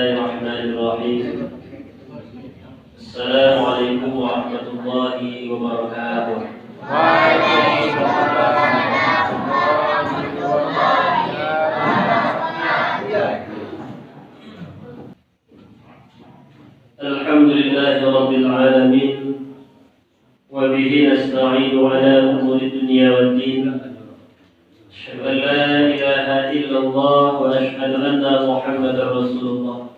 Bismillahirrahmanirrahim. Assalamualaikum warahmatullahi wabarakatuh. Alhamdulillahi rabbil alamin. Wa bihi nasta'inu ala umuri dunya waddin. Asyhadu an la ilaha illallah wa asyhadu anna Muhammadar Rasulullah.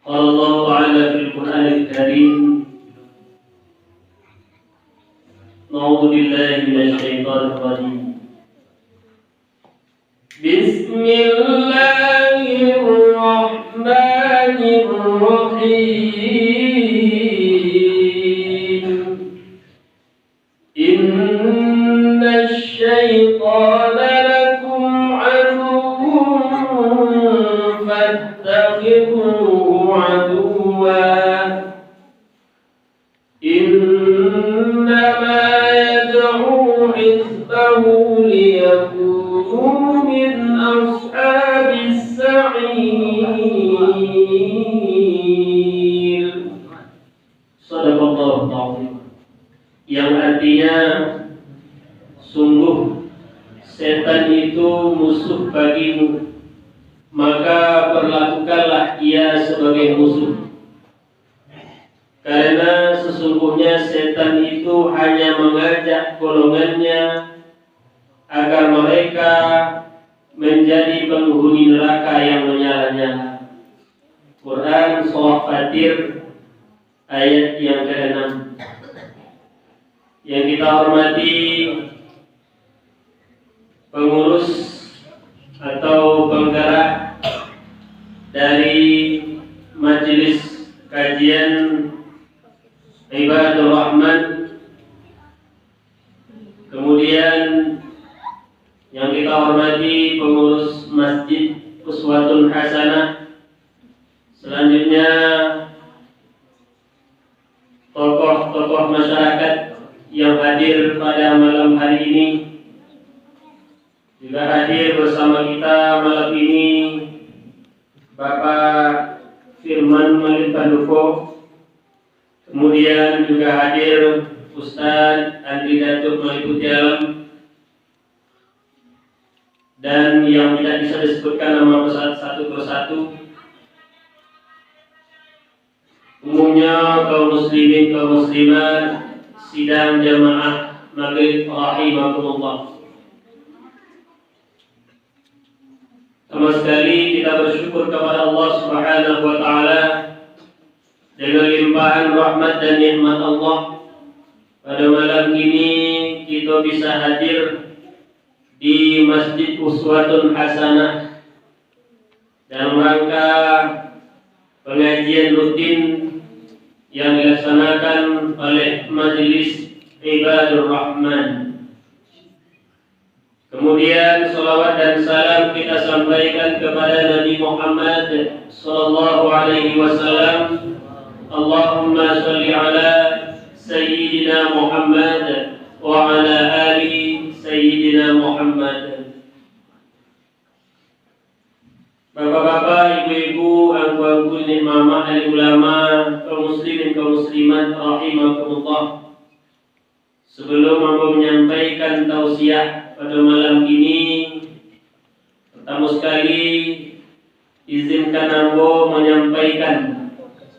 Qala Allah Ta'ala fil Qur'anil Karim. A'udzu billahi minasy syaithanir rajim. Bismillahirrahmanirrahim. Innash syaitana lakum aduwwun fattakhidhuhu aduwwan. Innama yad'u hizbahu liyakunu min ashabis sa'ir. Shadaqallahu ta'ala. Yang artinya sungguh setan itu musuh bagimu, maka perlakukanlah ia sebagai musuh. Karena sesungguhnya setan itu hanya mengajak golongannya agar mereka menjadi penghuni neraka yang menyala-nyala. Quran Surah Fatir ayat yang ke-6. Yang kita hormati pengurus atau penggerak dari Majelis Kajian Ibadur Rahman, kemudian yang kita hormati pengurus Masjid Uswatun Hasanah, selanjutnya tokoh-tokoh masyarakat yang hadir pada malam hari ini, juga hadir bersama kita malam ini Bapak Firman Malik Panduko. Kemudian juga hadir Ustaz Andri Datuk meliputi alam, dan yang tidak bisa disebutkan nama satu persatu, umumnya kaum muslimin, kaum muslimat sidang jamaah maghrib rahimakumullah. Sama sekali kita bersyukur kepada Allah Subhanahu wa taala dengan limpahan rahmat dan nikmat Allah. Pada malam ini kita bisa hadir di Masjid Uswatun Hasanah dalam rangka pengajian rutin yang dilaksanakan oleh Majelis Ibadur Rahman. Kemudian salawat dan salam kita sampaikan kepada Nabi Muhammad sallallahu alaihi wasallam. Allahumma shalli ala Sayyidina Muhammad wa ala ali Sayyidina Muhammad. Bapak-bapak, ibu-ibu, angku-angku mama, ahli ulama, kaum muslimin, kaum muslimat rahimakumullah. Sebelum aku menyampaikan tausiah pada malam ini, pertama sekali izinkan aku menyampaikan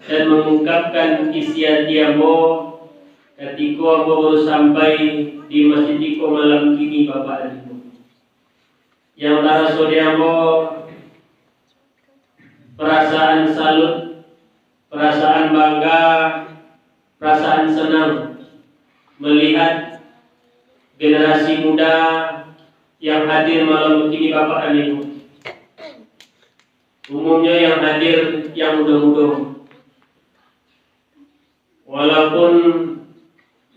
dan mengungkapkan isi hati aku ketika aku baru sampai di masjid Iko malam ini, Bapak Ibu. Yang tarasode aku perasaan salut, perasaan bangga, perasaan senang melihat generasi muda yang hadir malam ini, Bapak dan Ibu. Umumnya yang hadir yang muda-muda, walaupun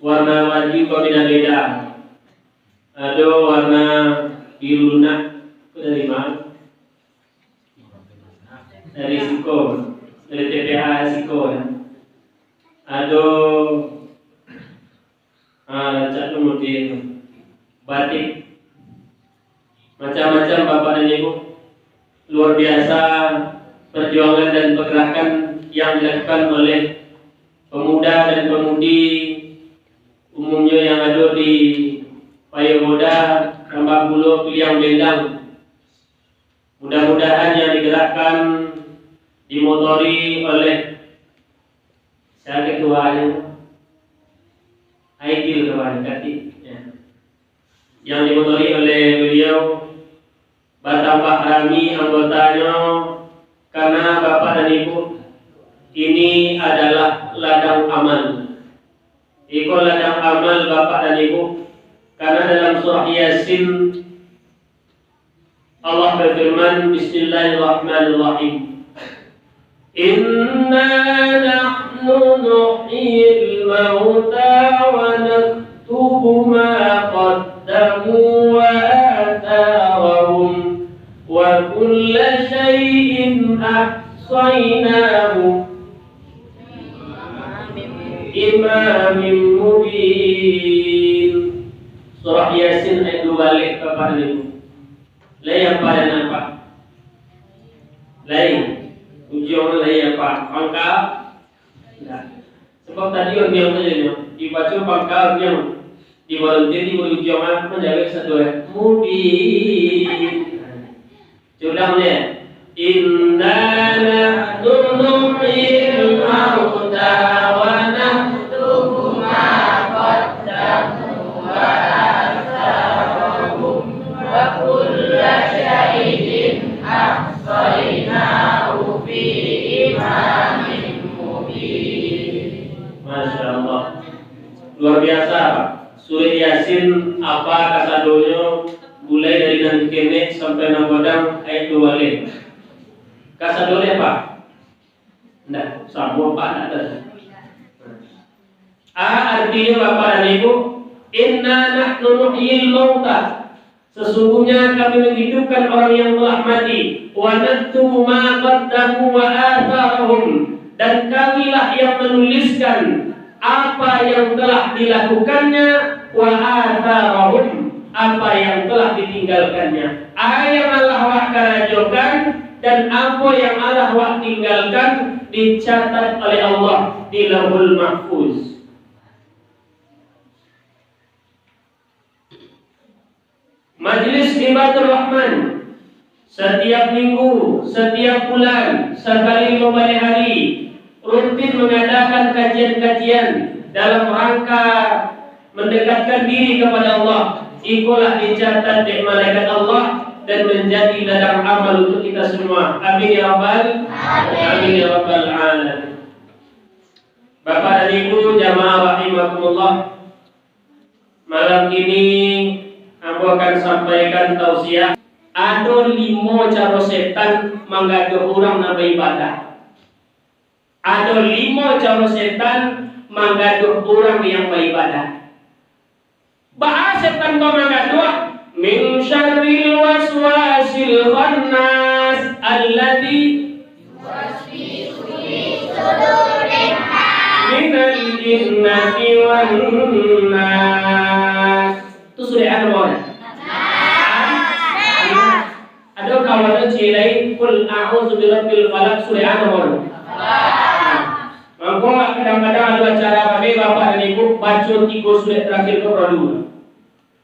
warna wajib berbeda-beda. Ada warna biru lunak, dari mana? Dari Siko, dari TPA Siko ya. Ada cat kemudian batik, macam-macam Bapak dan Ibu. Luar biasa perjuangan dan pergerakan yang dilakukan oleh pemuda dan pemudi umumnya yang ada di Payagoda, Rambang Bulu, Piliang Bendang. Mudah-mudahan yang digerakkan dimotori oleh saya ketuanya Aidil kemarin ya. Yang dimotori oleh beliau Bapak Rami anggotanya, karena Bapak dan Ibu ini adalah ladang amal. Iko ladang amal Bapak dan Ibu, karena dalam surah Yasin Allah berfirman, Bismillahirrahmanirrahim. Inna nahnu nuhyil mauta wa naktubu ma qaddamu wa atharahum wa kulla syai'in ahsaynahu imamin mubin. Surah Yasin ayat 2 balik kepada Ibu. Lain apa dan apa? Lain. Ujian lain apa? Pangkal? Tidak. Sebab tadi orang bilang saja dibaca pangkalnya di volunteer di ujian menjaga satu mubin. Culang ya. Inna nahnu nuhyil mauta wa naktubu ma qaddamu wa atharahum wa kulla syai'in ahsaynahu fi imamin mubin. Masya Allah, luar biasa. Surah Yasin apa kasadonya mulai dari nan kene sampai nang godang ayat 2 balik. Kasadore apa? Nah, semua Pak ada. Artinya Bapak dan Ibu, inna nahnu nuhyil mauta. Sesungguhnya kami menghidupkan orang yang telah mati. Wa naktubu ma qaddamu wa atharahum. Dan kamilah yang menuliskan apa yang telah dilakukannya, wa atharahum, apa yang telah ditinggalkannya. Yang Allah wakarajokan dan apa yang Allah wak tinggalkan dicatat oleh Allah di Lauhul Mahfuz. Majelis Ibadur Rahman setiap minggu, setiap bulan, sekali 5 hari rutin mengadakan kajian-kajian dalam rangka mendekatkan diri kepada Allah. Ikulah dicatat di malaikat Allah dan menjadi ladang amal untuk kita semua. Amin ya rabbal amin ya rabbal alamin. Bapak dan Ibu jamaah rahimakumullah, malam ini aku akan sampaikan tausiah. Ada 5 cara setan menggaduh orang nak beribadah. Ada 5 cara setan menggaduh orang yang beribadah. Bahas setan kau menggaduh min syarril waswasil khannas alladzi yuwaswisu fi sudurin nas minal jinnati wan nas. Itu surah An-Nur. Ada kawan cilai kul a'udzu birabbil falaq surah An-Nur. Maka kadang-kadang ada acara kami Bapak dan Ibu baca 3 surah terakhir ke dulu.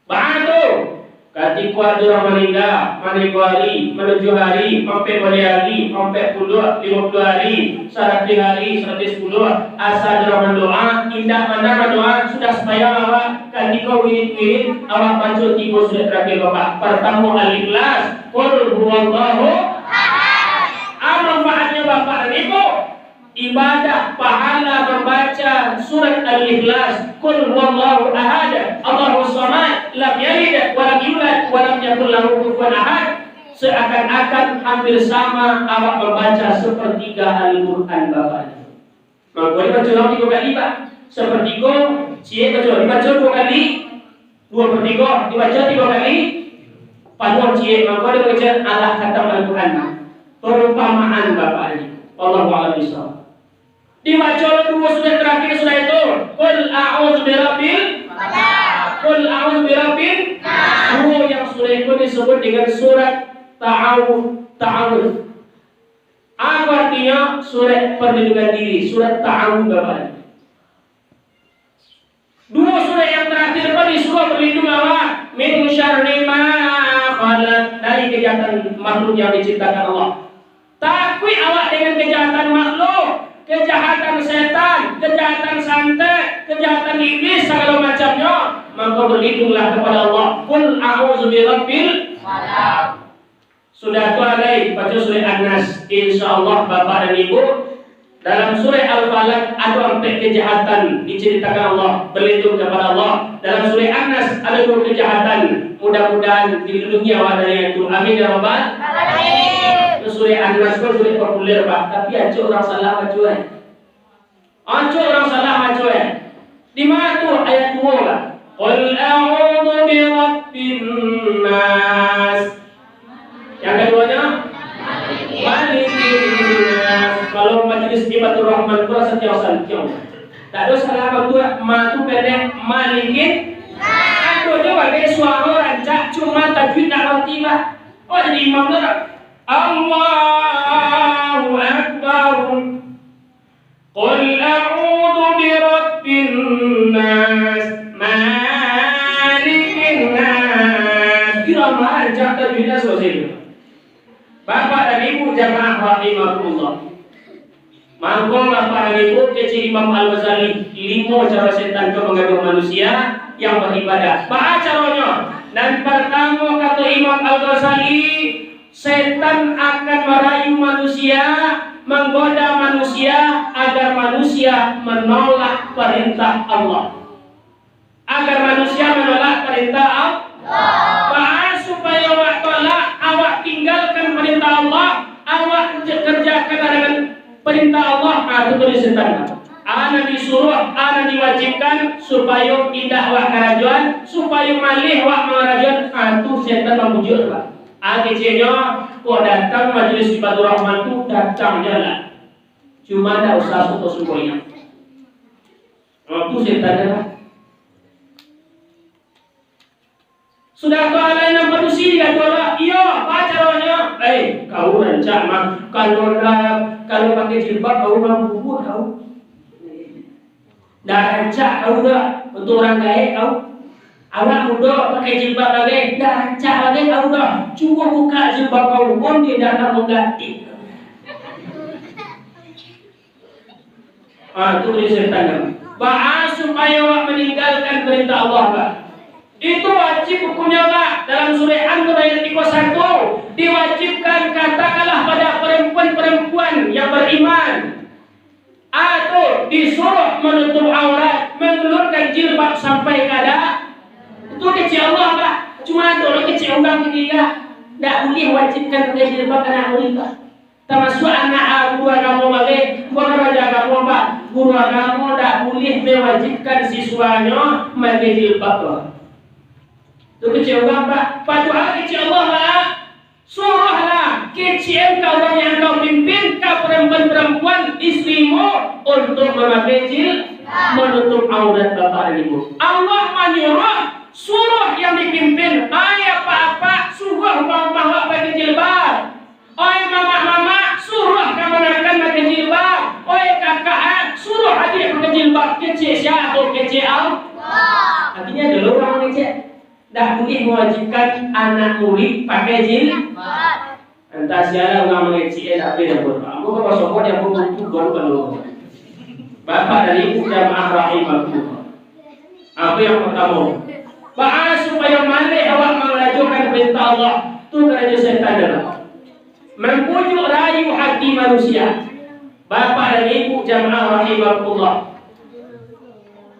Batu ketika ada orang meninggal, meninggali, menuju hari, sampai hari, sampai 50 hari, 100 hari, 110, asal ada mendoa, indah mana doa sudah supaya awak ketika wirid-wirid awak baca 3 surah terakhir Bapak. Pertama Al-Ikhlas, qul huwallahu ahad. Apa manfaatnya Bapak dan Ibu? Ibadah pahala membaca surat Al-Ikhlas, qul huwallahu ahad, Allahus samad, lam yalid wa lam yulad wa lam yakul lahu kufuwan ahad, seakan-akan hampir sama awak membaca sepertiga Al-Qur'an Bapak. Maka dibaca 3 kali Pak. Sepertiga cie baca dibaca 2 kali, 2/3 dibaca 3 kali, panuh cie maka dibaca Allah kata Al-Qur'an. Perumpamaan Bapak ini. Allahu a'lam bishawab. Dibaca 2 surah terakhir sudah itu. Qul a'udzu birabbil falaq. Qul a'udzu birabbin nas. Yang surah itu disebut dengan surat ta'awudz. Apa surat perlindungan diri, surat Ta'awudz Bapak. Dua surat yang terakhir pada surah berlindung awak min syarri ma khalaq, dari kejahatan makhluk yang diciptakan Allah. Takui awak dengan kejahatan makhluk, kejahatan setan, kejahatan santet, kejahatan iblis segala macamnya, maka berlindunglah kepada Allah. Qul a'udzu birabbil falaq. Sudah tualai baca surah An-Nas. Insyaallah Bapak dan Ibu, dalam surah Al-Falaq ada 4 kejahatan diceritakan Allah, berlindung kepada Allah. Dalam surah An-Nas ada 2 kejahatan. Mudah-mudahan dilindungi awak dari itu. Amin ya rabbal alamin. Surah An-Nas itu surah populer Pak, tapi aja orang salah baca. Aja orang salah baca. Di mana tu ayat 2 Pak? Qul a'udzu birabbin nas. Yang keduanya Malikin nas. Kalau majelis Ibadur Rahman pura setiap santiong. Tak ada salah berdua. Ma tu pendek Malikin. Aku dia bagai suara rancak cuma tajwid nak roti lah. Oh jadi imam lah. Allahu Akbar. Qul a'udzu birabbin nas. Malikin nas. Kira mah rancak tajwidnya selesai. Bapak dan Ibu jamaah rahimakumullah. Maka Bapak dan Ibu kecil Imam Al-Ghazali 5 cara setan ke mengatur manusia yang beribadah. Apa caranya? Dan pertama kata Imam Al-Ghazali, setan akan merayu manusia, menggoda manusia agar manusia menolak perintah Allah. Agar manusia menolak perintah Allah. Supaya awak tolak, awak tinggalkan perintah Allah, awak kerjakan dengan perintah Allah. Itu tulis setan. Ana disuruh, ana diwajibkan supaya tidak awak kerajuan, supaya malih awak mengerajuan. Itu setan memujuk Pak. Kecilnya kok datang majelis Ibadur Rahman itu datang jalan. Cuma tak usah soto-sotonya. Itu setan lah. Sudah kau ada yang berdusi kan doa? Iya, apa caranya? Kau rancak mah kalau pakai jilbab kau mampu buat kau. Dah rancak kau dah untuk orang kaya kau. Awak muda pakai jilbab lagi, dah rancak lagi kau dah. Cuba buka jilbab kau pun dia datang mengganti. Itu dia setan. Bahas supaya awak meninggalkan perintah Allah Pak. Itu wajib hukumnya Pak. Dalam surah An-Nur ayat 1 diwajibkan katakanlah pada perempuan-perempuan yang beriman atau disuruh menutup aurat, mengulurkan jilbab sampai kada. Itu kecil Allah Pak. Cuma kalau kecil orang ketiga tidak boleh wajibkan pakai jilbab anak murid Pak. Termasuk anak guru agama bagi bukan raja agama Pak. Guru agama tidak boleh mewajibkan siswanya pakai jilbab Pak. Itu kecil orang Pak. Padahal kecil Allah Pak. Suruhlah kecil kau orang yang kau pimpin, kau perempuan-perempuan istrimu untuk memakai jilbab, menutup aurat Bapak dan Ibu. Allah menyuruh, suruh yang dipimpin. Apa-apa suruh bawa pakai jilbab. Mama suruh kamu-kamu pakai jilbab. Kakak suruh adik pakai jilbab. Kecil siapa atau kecil Allah. Artinya dulu orang kecil dah boleh mewajibkan anak murid pakai jilbab. Entah siapa orang mengecil tak boleh dah buat. Aku kalau sokong yang butuh baru. Bapak dan Ibu jamaah rahimakumullah. Apa yang pertama? Bahas supaya malih awak melajukan perintah Allah. Itu kerja setan adalah membujuk rayu hati manusia. Bapak dan Ibu jamaah rahimakumullah.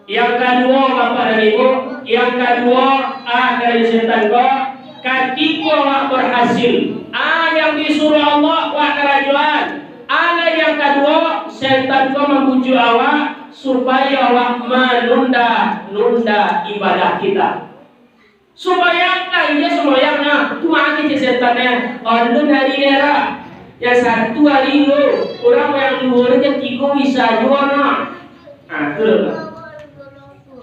Yang kedua Bapak dan Ibu, yang kedua dari setan kau ketika awak berhasil. Yang disuruh Allah awak kerajuan. Yang kedua setan kau membujuk awak supaya awak menunda ibadah kita. Supaya dia sembahyangnya cuma kita setannya on hari era. Yang satu hari itu orang yang luar ketiga bisa jual. Betul.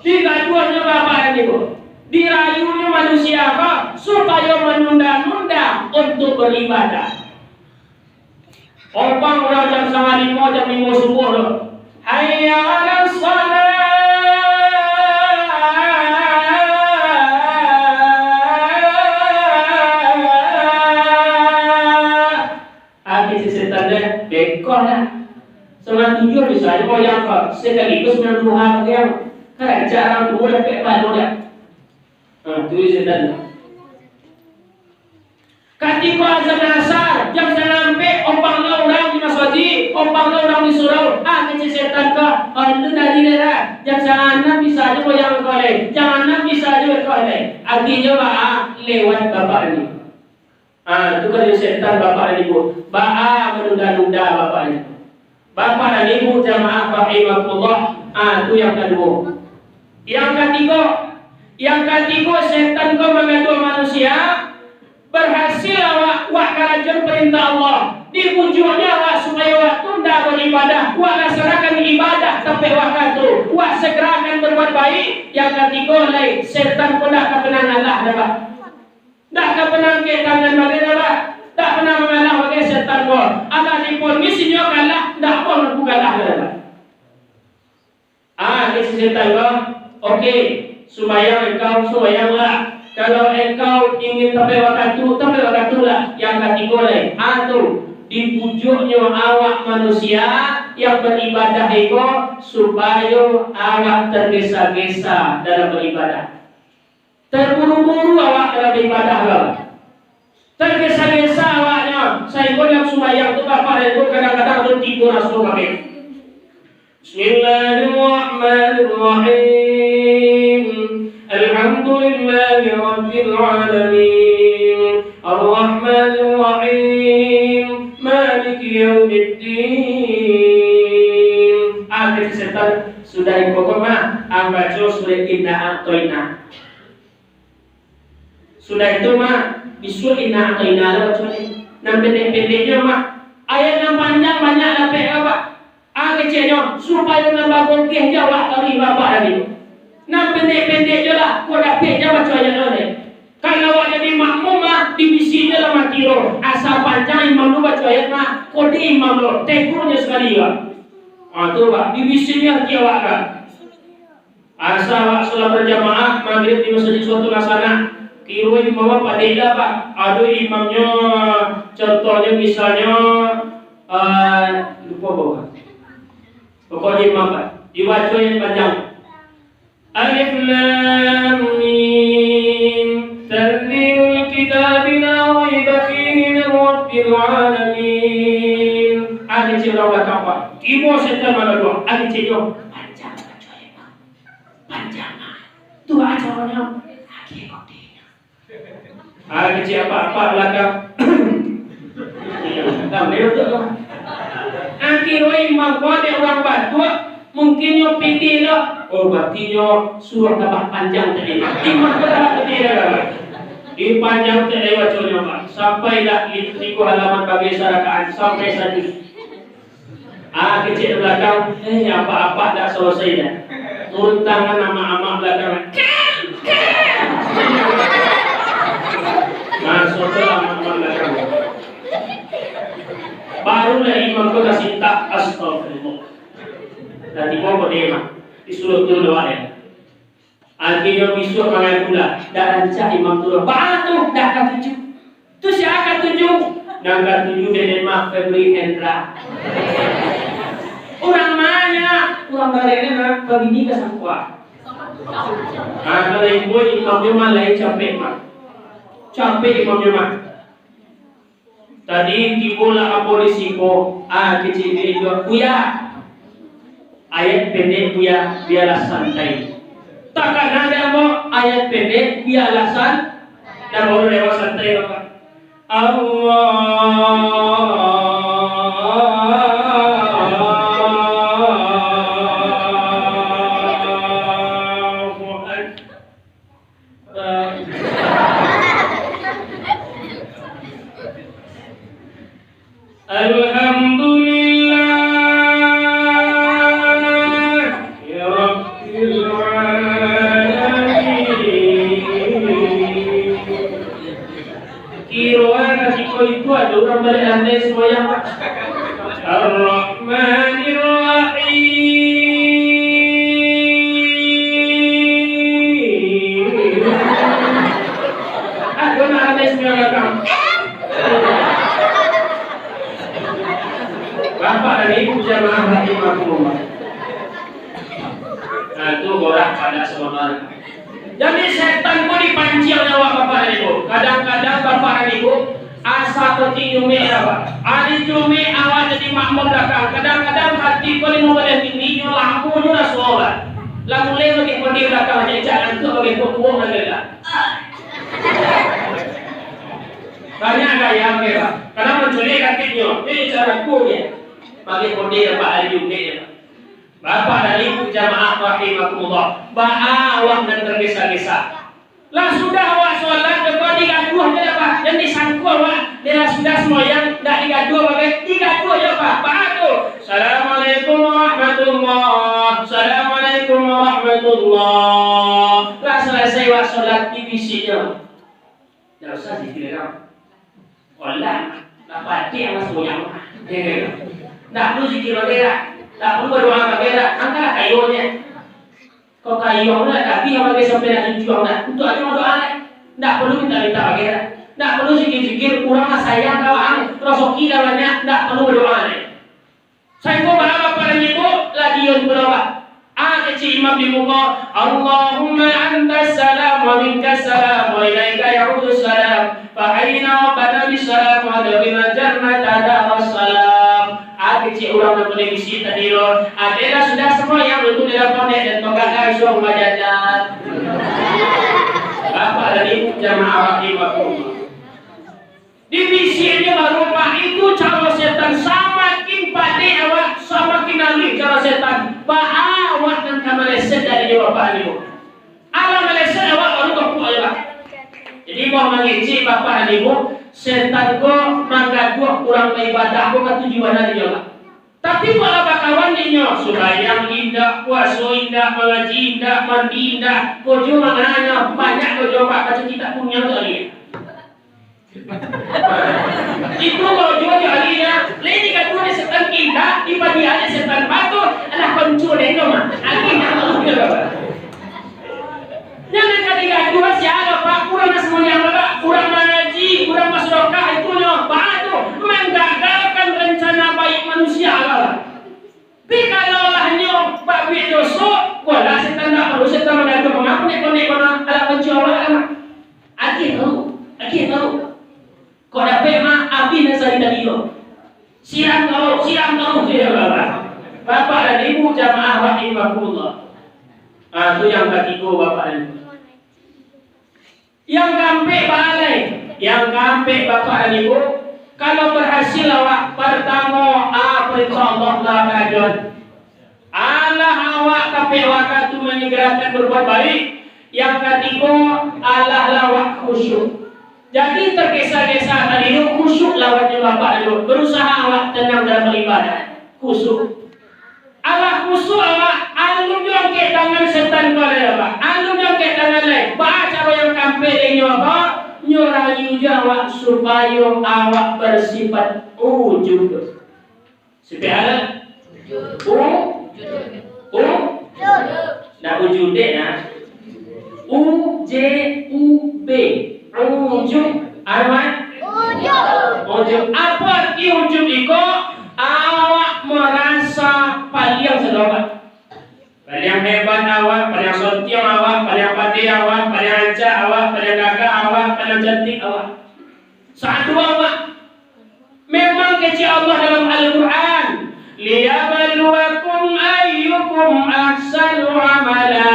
Tiga duanya Bapak dan Ibu. Dirayunya manusia apa? Supaya menunda-nunda untuk beribadah. Opang orang jam 5 jam 5 subuh tu. Hayya 'alas salat. Bekor lah. 97 bisa aja mau yang kau sekaligus 92 yang kerja orang tua dapat baru dah. Tu setan. Ketika azan asar jam sampai opang orang di masjid, opang orang di surau, kecil setan kau, itu dari daerah. Jam sana bisa aja mau yang kau leh, jangan bisa aja kau leh. Artinya lewat bapak ini. Itu kan setan bapak dan ibu. Menunda-nunda bapak dan ibu. Bapak dan ibu jamaah rahimahullah. Itu yang kedua. Yang ketiga setan kau mengadu manusia. Berhasil awak kerajaan perintah Allah. Di ujungnya awak supaya awak tunda beribadah. Awak laksanakan ibadah sampai waktu itu. Awak segerakan berbuat baik. Yang ketiga lain setan pun tak pernah ngalah dah. Tak pernah ke tangan bagai apa? Tak pernah mengalah bagai setan kau. Ada di pun misinya kalah, tak pun bukan kalah dah. Kisi setan kau. Okey, sembahyang engkau sembahyanglah. Kalau engkau ingin sampai waktu lah. Yang ketiga lain. Di pujuknya awak manusia yang beribadah itu supaya awak tergesa-gesa dalam beribadah. Terburu-buru awak dalam ibadah lah. Tergesa-gesa awaknya. Saya pun yang sembahyang tu bapak itu kadang-kadang tu tidur rasul kami. Bismillahirrahmanirrahim. Alhamdulillahi rabbil alamin. Ar-Rahmanir-Rahim. Maliki yaumiddin. Akhir setan sudah dipokoknya baca surah Inna A'toina. Sudah itu bisul Inna A'toina lah baca ni. Nam pendek-pendeknya ayat yang panjang banyak dapat apa? Kecilnya supaya nambah bongkeh jawab dari bapak tadi. Nam pendek-pendek je lah. Kau dapat je baca ayat ni. Kalau awak jadi makmum divisi je lah mati roh. Asal panjang imam lu baca ayat kau di imam lu. Tekurnya sekali lah. Tu divisinya hati awak kan. Asal awak solat berjamaah maghrib di masjid suatu laksana. Kira imam apa dia pak? Ada imamnya. Contohnya misalnya lupa bawa. Pokoknya imam pak. Dibaca yang panjang. Alif Lam Mim. Tanzilul Kitabi la raiba fihi min Rabbil Alamin. Kecil orang belakang pak. Kimo setan mana dua? Kecilnya panjang baca imam. Panjang. Tu acaranya. Kecil apa belakang. Tak boleh betul tu. Kira imam kau ada orang batu. Mungkin yo piti lah. Berarti yo surah tambah panjang tadi. Imam berapa tadi dah? Di panjang tadi bacanya pak. Sampai dah liku halaman bagi sarakaan sampai satu. Kecil belakang. Apa-apa dah selesai dah. Turun tangan nama belakang. Masuk dalam belakang. Barulah imam kau kasih tak astagfirullah. Nanti mau berdema disuruh turun doa ya. Akhirnya besok mangai pula. Dah rancak imam turun. Batu dah kat 7. Tu siapa 7? Nangka 7 Denmark Februari Hendra. Orang mana? Orang baliknya bagi ni ke sangkua. Kalau ibu imamnya malah capek mak. Capek imamnya mak. Tadi timbullah polisi ko kecil itu kuya. Ayat pendek biarlah santai. Takkan ada mau ayat pendek biarlah santai. Dan baru lewat santai apa? Itu ada orang balik andai semua yang Ar-Rahmanir Rahim. Aduh, nanti semua kamu. Bapak dan Ibu jamaah rahimakumullah. Nah, itu orang pada semangat. Jadi setan pun dipancing oleh Bapak dan Ibu. Kadang-kadang Bapak dan Ibu asa peti jume apa? Hari jume awal jadi makmum belakang. Kadang-kadang hati pun mau boleh tinggi, lampu tu dah suara. Lampu leh bagi pun di belakang jadi jalan tu bagi pokok lagi lah. Banyak gaya mereka. Karena menculik kakinya. Ini cara kuya. Bagi pun di Bapak hari jume. Bapak dan Ibu jamaah rahimakumullah. Ba'awah dan tergesa-gesa. Lah sudah awak sholat depan digaduh je apa? Yang disangku awak dia sudah semua yang tak digaduh bagai digaduh je apa? Ba'atu. Assalamualaikum warahmatullahi. Assalamualaikum warahmatullahi. Lah selesai awak sholat di bisinya. Tak usah zikir. Wallah, tak pati awak semua. Tak perlu zikir bagai. Tak perlu berdoa bagai. Angkat kayunya. Kau kayu nak tapi yang bagi sampai nak tujuan nak untuk aja doa nak perlu minta bagi nak perlu zikir kurang sayang kawan rosoki lawannya nak perlu berdoa saya kau berapa pada ibu lagi yang berdoa kecil imam di muka Allahumma antas salam wa minkas salam wa ilaika ya'udus salam fa aina rabbana bis salam wa adkhilna jannata daras salam. Kecil orang yang boleh bisi tadi loh. Adalah sudah semua yang betul dalam konek dan tongkat langsung majadat. Bapak dan Ibu jamaah rahimakumullah. Di bisinya baru Pak itu cara setan semakin pandai awak semakin ahli cara setan. Pak awak dan kamaleset dari Bapak dan Ibu. Alam maleset awak baru tokuk aja Pak. Jadi mau mengisi Bapak dan Ibu setan ko manggaduh kurang ibadah ko ketujuan dari Allah. Tapi kalau bakawan dia supaya indah, puasa indah, mengaji indah, mandi indah, kojo mananya banyak kojo Pak baca kita punya tu ali. Itu kojo di alinya, lain jika tu ada setan indah, di pagi ada setan batu, alah koncu deh mah. Akhirnya malu dia Pak. Jangan ketika dua siapa Pak kurang semuanya Pak, kurang mengaji, kurang masrokah itu nyo batu menggagalkan rencana baik manusia Allah. Tapi kalau lahnya babi dosa, wala setan tak perlu setan mengadu mengaku nek konek ala penjual Allah. Akhir tahu. Kau dapat mah abi nasari tadi yo. Siram tahu dia Bapak dan Ibu jamaah rahimakumullah. Itu yang ketiga Bapak dan Ibu. Yang kampe balai, yang kampe Bapak dan Ibu, kalau berhasil awak pertama perintah Allah lah kajian. Allah awak kampe awak tu menyegerakan berbuat baik. Yang ketiga Allah lawak khusyuk. Jadi tergesa-gesa tadi itu khusyuk lawatnya Bapak dan Ibu. Berusaha awak tenang dalam beribadah, khusyuk. Allah khusyuk awak alum yang ke tangan setan kau ada Pak. Alum yang ke tangan lain. Baca yang kampe dengan apa? Nyurayu jawab supaya awak bersifat ujub. Supaya nak ujub deh nah. UJUB ujub apa? Ujub. Apa arti ujub itu? Awak merasa paling selamat, paling hebat awak, paling sontiong awak, paling pandai awak, paling ancak awak, paling gagah awak, paling cantik awak. Satu awak. Memang kecil Allah dalam Al-Quran. Liyabluwakum ayyukum ahsanu amala.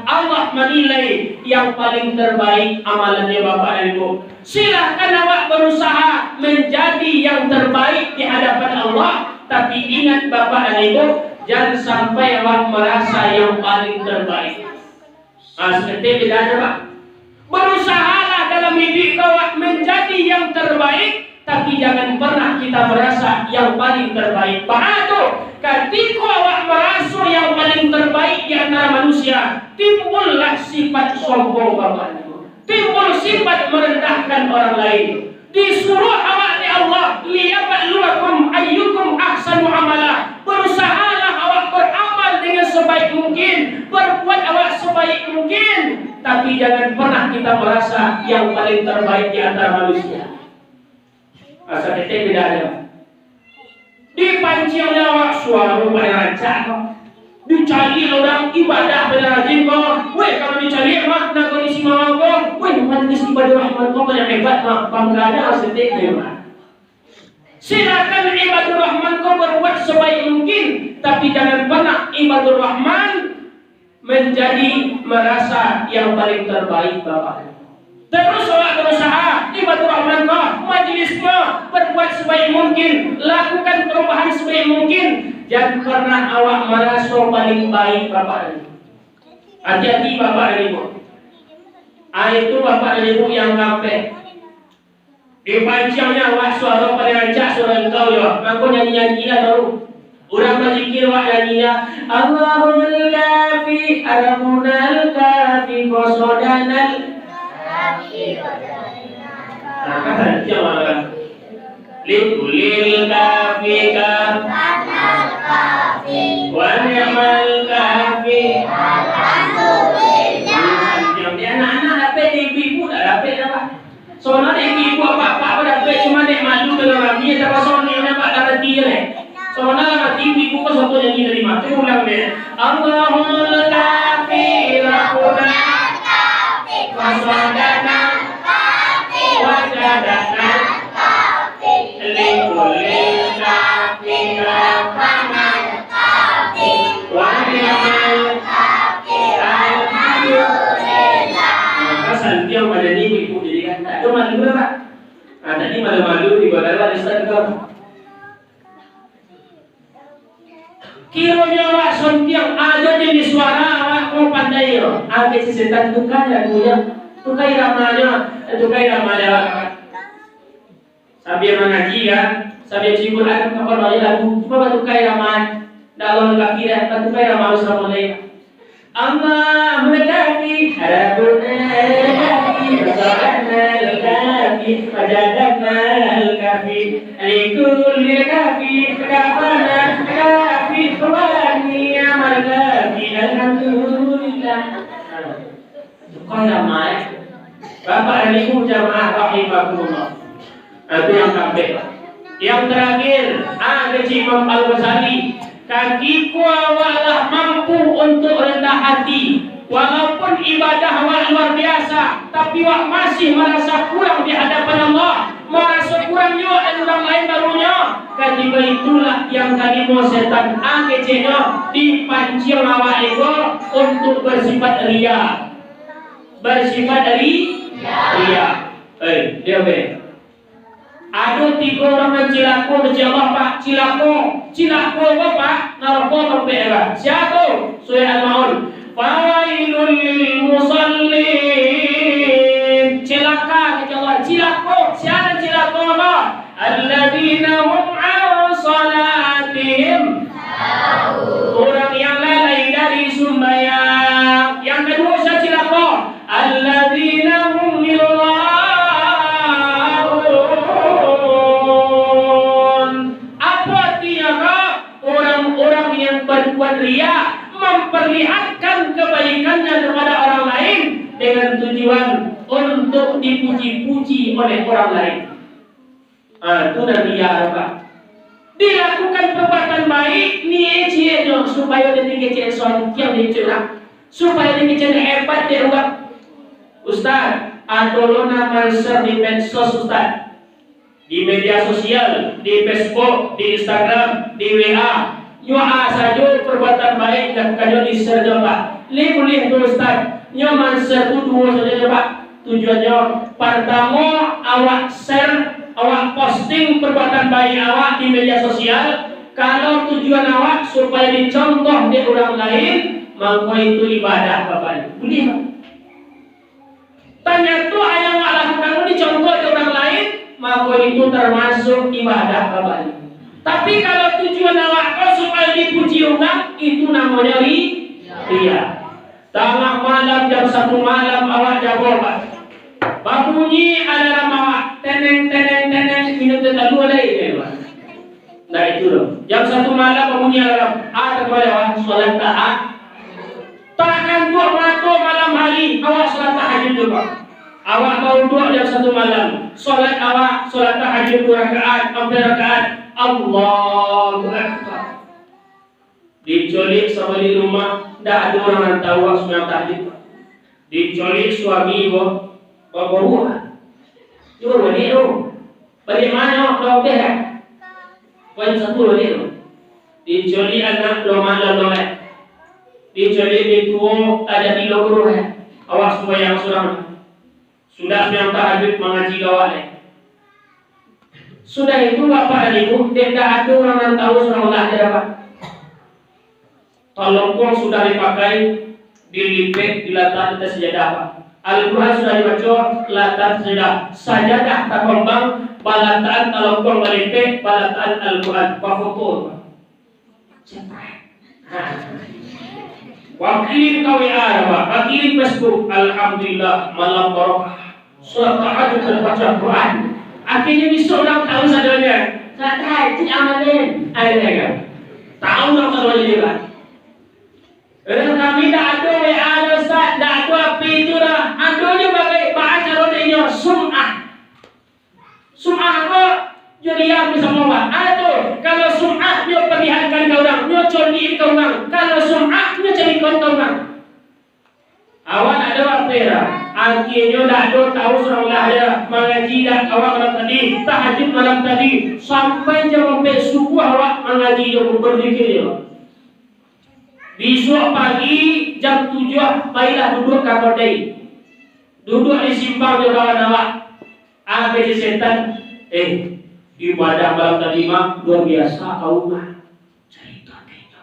Allah menilai yang paling terbaik amalannya Bapak dan Ibu. Silahkan awak berusaha menjadi yang terbaik di hadapan Allah. Tapi ingat Bapak dan Ibu, jangan sampai awak merasa yang paling terbaik. Seperti bedanya Pak. Berusahalah dalam hidup awak menjadi yang terbaik. Tapi jangan pernah kita merasa yang paling terbaik. Bahatu, ketika awak merasa yang paling terbaik di antara manusia, timbullah sifat sombong Bapak. Timbul sifat merendahkan orang lain. Disuruh awak di Allah, liyabluwakum mungkin, berbuat awak sebaik mungkin, tapi jangan pernah kita merasa yang paling terbaik di antara manusia. Asal kita tidak ada. Dipancing awak suara paling rancak, dicari orang ibadah paling rajin kok. Weh kalau dicari mak nak kondisi mama kok. Weh majlis ibadah Rahman kok yang hebat mak. Bangga ada asal kita. Silakan ibadur Rahman kau berbuat sebaik mungkin, tapi jangan pernah ibadur Rahman menjadi merasa yang paling terbaik Bapak. Terus awak berusaha ibadur Rahman kau majlisnya berbuat sebaik mungkin, lakukan perubahan sebaik mungkin. Jangan pernah awak merasa paling baik Bapak. Hati-hati Bapak dan Ibu. Itu Bapak dan Ibu yang ngapain? Di pancangnya awak suara pada rancak suara engkau ya. Aku nyanyi-nyanyi lah tahu. Orang berzikir awak nyanyinya Allahumul kafi, Allahumul kafi, Qosodanal kafi, nah kan jangan Likulil kafi Kanal kafi Wa ni'mal kafi Alhamdulillah. Jadi anak-anak dapat ibu-ibu tak dapat apa? Soalnya ibu apa-apa dapat cuma dek malu dengan rami tapi soalnya dapat darah dia leh. Soalnya ibu ko satu nyanyi dari mati ulang deh. Allahumul kafi lakuna kafi wasadana kafi wajadana kafi likulil kafi lafanal kafi wa ni'mal kafi alhamdulillah. Maka santiang pada ni ibu jadi tak ada malu lah. Tadi malu-malu di badara Instagram. Kiranya awak sontiang ada jenis suara awak kau pandai yo. Ada setan tukai lagunya, tukai ramanya. Sambil mengaji kan, sambil cikul akan kapal banyak lagu. Cuma tukai ramai. Dalam kaki dah, tukai ramai sama mulai. Allah mengafi harapuna kafi bersama kafi wajadana kafi likulil kafi kafana kafi wani amal kafi alhamdulillah. Kau ramai Bapak dan Ibu jamaah rahimakumullah. Itu yang sampai. Yang terakhir ada Imam Al-Ghazali. Kakiku awaklah mampu untuk rendah hati. Walaupun ibadah awak luar biasa, tapi awak masih merasa kurang di hadapan Allah, merasa kurang juga dan orang lain barunya. Ketika itulah yang tadi mau setan angkecenya dipancing awak itu untuk bersifat ria. Bersifat ria. Dia be. Ada 3 orang yang cilako berjawab Pak, cilako apa Pak? Naroko sampai era. Siapa? Surah Al-Maun. Fawailul lil musallin. Celaka kejawab cilako. Siapa cilako apa? Alladzina hum an salatihim. Orang yang lalai dari sembahyang. Yang kedua siapa cilako? Alladzina hum berbuat ria, memperlihatkan kebaikannya kepada orang lain dengan tujuan untuk dipuji-puji oleh orang lain. Itu dan ria apa? Dilakukan perbuatan baik ni ecinya supaya dia kecil sontiang dicerah, supaya dia kecil hebat dia buat. Ustaz, adolona manser di medsos Ustaz, di media sosial, di Facebook, di Instagram, di WA. Nyoa saja perbuatan baik lakukannya di share Pak. Boleh tu Ustaz. Nyo manser tu 2 saja Pak. Tujuannya pertama awak share, awak posting perbuatan baik awak di media sosial. Kalau tujuan awak supaya dicontoh di orang lain, maka itu ibadah Bapak. Boleh Pak. Tanya tu yang awak lakukan dicontoh di orang lain, maka itu termasuk ibadah Bapak. Tapi kalau tujuan awak kau supaya dipuji orang, itu namanya ria. Tengah malam jam 1 malam awak jago Pak. Bunyi alarm awak, teneng minum terlalu lagi Pak. Nah itu loh. Jam 1 malam bunyi alarm. Kembali awak solat taat ngantuk mato malam hari, awak sholat tahajud juga. Awak baru duduk jam 1 malam, sholat tahajud 2 rakaat, 4 rakaat, Allahu Akbar. Diculik sama di rumah, tidak ada orang yang tahu awak sunat tahajud. Diculik suami bawa dia balik tu. Balik mana awak dah dah? Poin 1 balik tu. Diculik anak lama. Diculik di tua ada di logro awak sembahyang surah. Sudah sembahyang tahajud mengaji awak sudah itu bapak dan ibu tidak ada orang yang tahu surah Allah dia dapat. Tolong sudah dipakai, dilipet, diletak di atas sajadah. Al-Quran sudah dibaca, letak sajadah. Sajadah tak kembang, balataan tolong melipet, balataan Al-Quran, bafotor. Wakirim KWA, wakirim Facebook. Alhamdulillah, malam barokah. Surat tahajud terbaca Quran. Akhirnya besok orang tahu sadanya. Tak tahu, tidak amalin. Ada kan? Tahu orang sadanya juga. Kami tak ada WA, ada Ustaz, tak ada apa itu dah. Adanya bagai bahasa rodanya sum'ah. Sum'ah apa? Jadi yang bisa mengubah. Ada kalau sum'ah dia perlihatkan ke orang, dia curi ke orang. Kalau sum'ah dia cari kau orang. Awak ada apa dah? Akhirnya tak ada tahu surah Allah dia. Mengaji dah awak malam tadi, tahajud malam tadi, sampai jam 4 subuh awak mengaji dia berzikir dia. Besok pagi jam 7 baiklah duduk ke kedai. Duduk di simpang di kawan awak. Habis setan ibadah malam tadi mah luar biasa kau mah. Cerita gitu.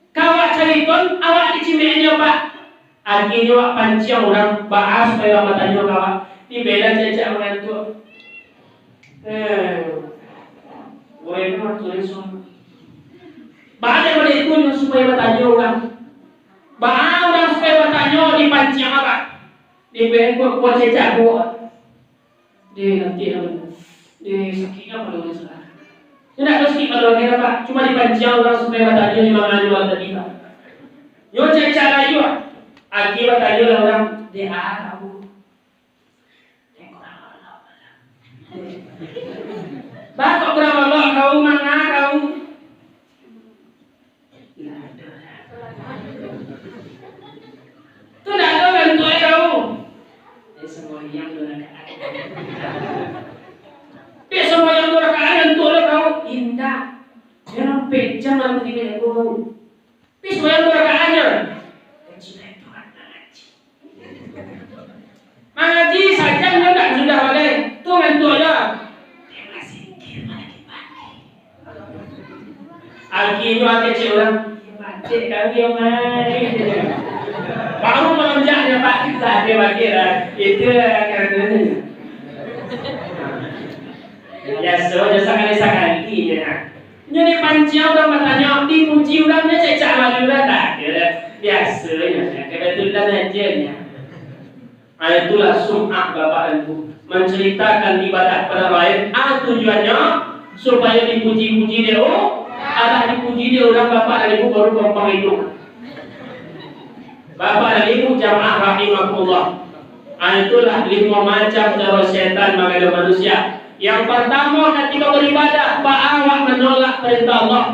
Kawak cerita awak dicimeknya Pak. Akhirnya awak pancing orang bahas supaya matanya kawak. Ini beda cecak mengantuk. Boleh kan tulis semua. Bahkan pada itu supaya bertanya orang. Bahkan orang supaya bertanya dipancing apa? Diberi kuat cecak kuat. Dia nanti sakitnya pada orang salah. Tidak ada sakit pada orang apa? Cuma dipancing orang supaya bertanya di mana jual tadi tak. Yo cecak lagi wah. Akhir bertanya orang dia tahu. Bapak berapa Allah kau mana kau? Tu nak tahu kan tu kau? Dia semua yang dorakaan. Dia semua yang dorakaan tu lah kau. Indah. Jangan pejam dalam diri kau. Dia semua yang dorakaannya. Mengaji saja dia sudah boleh. Tu kan tu aja. Dia masih kira lagi pagi. Akhirnya ada cik orang. Cik kami yang mari. Baru melonjaknya Pak kita dia bagi lah. Itu kerana ya sekali je. Jadi pancing orang bertanya dipuji orangnya cecak malu lah tak? Biasanya kebetulan aja nya. Itulah sum'ah Bapak dan Ibu, menceritakan ibadah pada lain. Tujuannya supaya dipuji-puji dia. Ada dipuji dia orang Bapak dan Ibu baru gampang itu. Bapak dan Ibu jamaah rahimahullah. Itulah 5 macam cara setan menghadap manusia. Yang pertama ketika beribadah, awak menolak perintah Allah.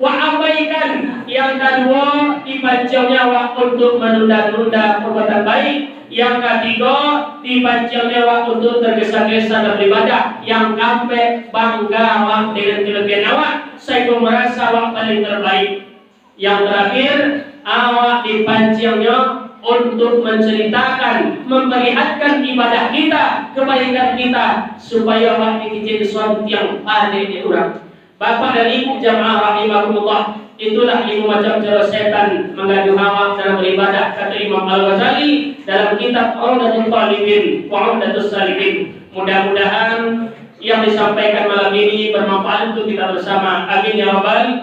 Abaikan. Yang kedua, dipancingnya awak untuk menunda-nunda perbuatan baik. Yang ketiga, dipancingnya awak untuk tergesa-gesa dalam beribadah. Yang keempat, bangga awak dengan kelebihan awak, sehingga merasa awak paling terbaik. Yang terakhir, awak dipancingnya untuk menceritakan, memperlihatkan ibadah kita, kebaikan kita, supaya awak dikecil sesuatu yang ada di orang. Bapak dan Ibu jamaah rahimahullah, itulah 5 macam cara setan mengadu hawa dalam beribadah, kata Imam Al-Ghazali dalam kitab Umdatul Talibin wa Umdatus Salikin. Mudah-mudahan yang disampaikan malam ini bermanfaat untuk kita bersama. Amin ya rabbal alamin.